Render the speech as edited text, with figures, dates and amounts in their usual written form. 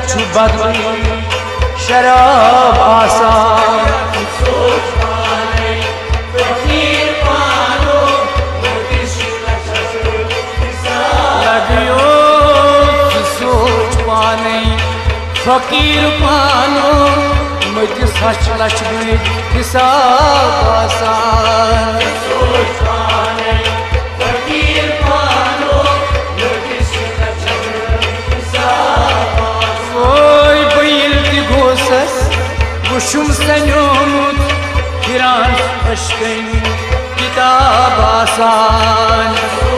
छु बदली शराब आसान लगियो सोच पाने फकीर पानो मुझे सच लच गई हिसाब आसान गुशुम सनोमुत हिरान अश्कन किताब आसान